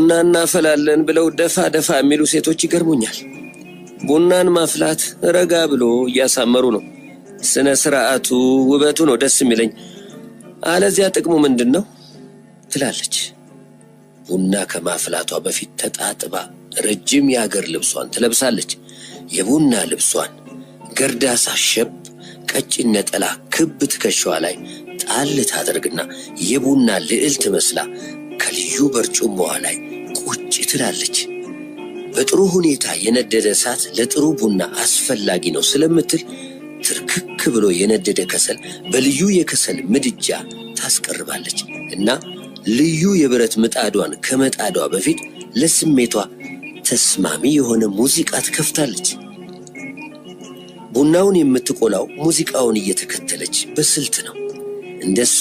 ቡና እናፈላለን ብለው ደፋ ደፋ የሚሉ ሴቶች ይገርሙኛል። ቡናን ማፍላት ረጋ ብሎ እያሳመሩ ነው። ስነ ስርዓቱ ውበቱ ነው ደስ የሚለኝ። አለዚያ ጥቅሙ ምንድነው ትላለች። ቡና ከማፍላቷ በፊት ተጣጥባ ረጅም የአገር ልብሷን ትለብሳለች። የቡና ልብሷን ገርዳሳ ሸብ ቀጭን ነጠላ ክብ ትከሻዋ ላይ ጣል ታደርግና የቡና ልዕልት መስላ ከልዩ በርጩማዋ ላይ ቁጭ ትላለች። በጥሩ ሁኔታ የነደደ እሳት ለጥሩ ቡና አስፈላጊ ነው ስለምትል ትርክክ ብሎ የነደደ ከሰል በልዩ የከሰል ምድጃ ታስቀርባለች እና ልዩ የብረት ምጣዷን ከመጣዷ በፊት ለስሜቷ ተስማሚ የሆነ ሙዚቃ ትከፍታለች። ቡናውን የምትቆላው ሙዚቃውን እየተከተለች በስልት ነው። እንደሷ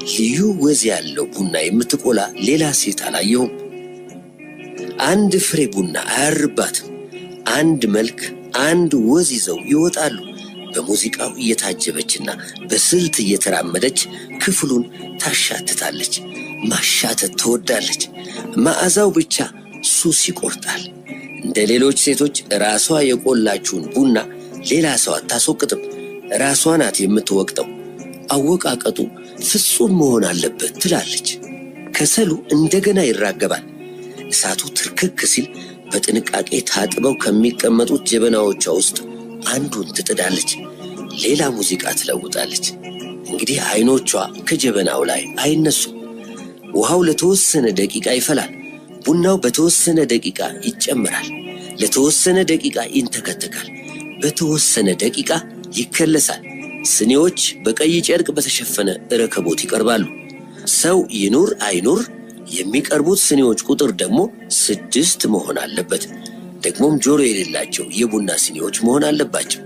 ልዩ ወዝ ያለው ቡና የምትቆላ ሌላ ሴት አላየሁም። አንድ ፍሬ ቡና አያርባትም። አንድ መልክ፣ አንድ ወዝ ይዘው ይወጣሉ። በሙዚቃው እየታጀበችና በስልት እየተራመደች ክፍሉን ታሻትታለች። ማሻተት ትወዳለች። መዓዛው ብቻ ሱስ ይቆርጣል። እንደ ሌሎች ሴቶች ራሷ የቆላችውን ቡና ሌላ ሰው አታስወቅጥም። ራሷ ናት የምትወቅጠው። አወቃቀጡ ፍጹም መሆን አለበት ትላለች። ከሰሉ እንደገና ይራገባል። እሳቱ ትርክክ ሲል በጥንቃቄ ታጥበው ከሚቀመጡት ጀበናዎቿ ውስጥ አንዱን ትጥዳለች። ሌላ ሙዚቃ ትለውጣለች። እንግዲህ አይኖቿ ከጀበናው ላይ አይነሱም። ውሃው ለተወሰነ ደቂቃ ይፈላል። ቡናው በተወሰነ ደቂቃ ይጨምራል። ለተወሰነ ደቂቃ ይንተከተካል። በተወሰነ ደቂቃ ይከለሳል። ስኒዎች በቀይ ጨርቅ በተሸፈነ ረከቦት ይቀርባሉ። ሰው ይኑር አይኑር የሚቀርቡት ስኒዎች ቁጥር ደግሞ 6 መሆን አለበት። ደግሞም ጆሮ የሌላቸው የቡና ስኒዎች መሆን አለባቸው።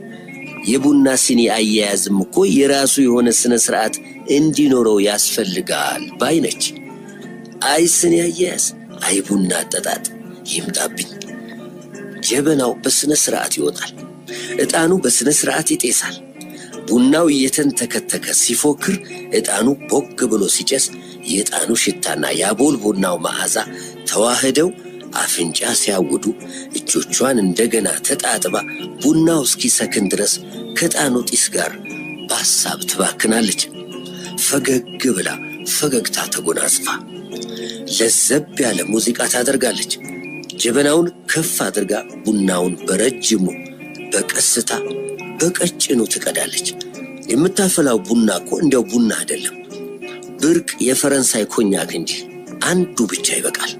የቡና ስኒ አያያዝም እኮ የራሱ የሆነ ስነ ስርዓት እንዲኖረው ያስፈልጋል ባይነች። አይ ስኒ አያያዝ፣ አይ ቡና አጠጣጥ ይምጣብኝ። ጀበናው በስነ ስርዓት ይወጣል። ዕጣኑ በስነ ስርዓት ይጤሳል። ቡናው እየተንተከተከ ሲፎክር ዕጣኑ ቦግ ብሎ ሲጨስ የዕጣኑ ሽታና የአቦል ቡናው መዓዛ ተዋህደው አፍንጫ ሲያውዱ እጆቿን እንደገና ተጣጥባ ቡናው እስኪሰክን ድረስ ከዕጣኑ ጢስ ጋር በሐሳብ ትባክናለች። ፈገግ ብላ ፈገግታ ተጎናጽፋ ለዘብ ያለ ሙዚቃ ታደርጋለች። ጀበናውን ከፍ አድርጋ ቡናውን በረጅሙ በቀስታ በቀጭኑ ትቀዳለች። የምታፈላው ቡና እኮ እንዲያው ቡና አይደለም፣ ብርቅ የፈረንሳይ ኮኛክ እንጂ አንዱ ብቻ ይበቃል።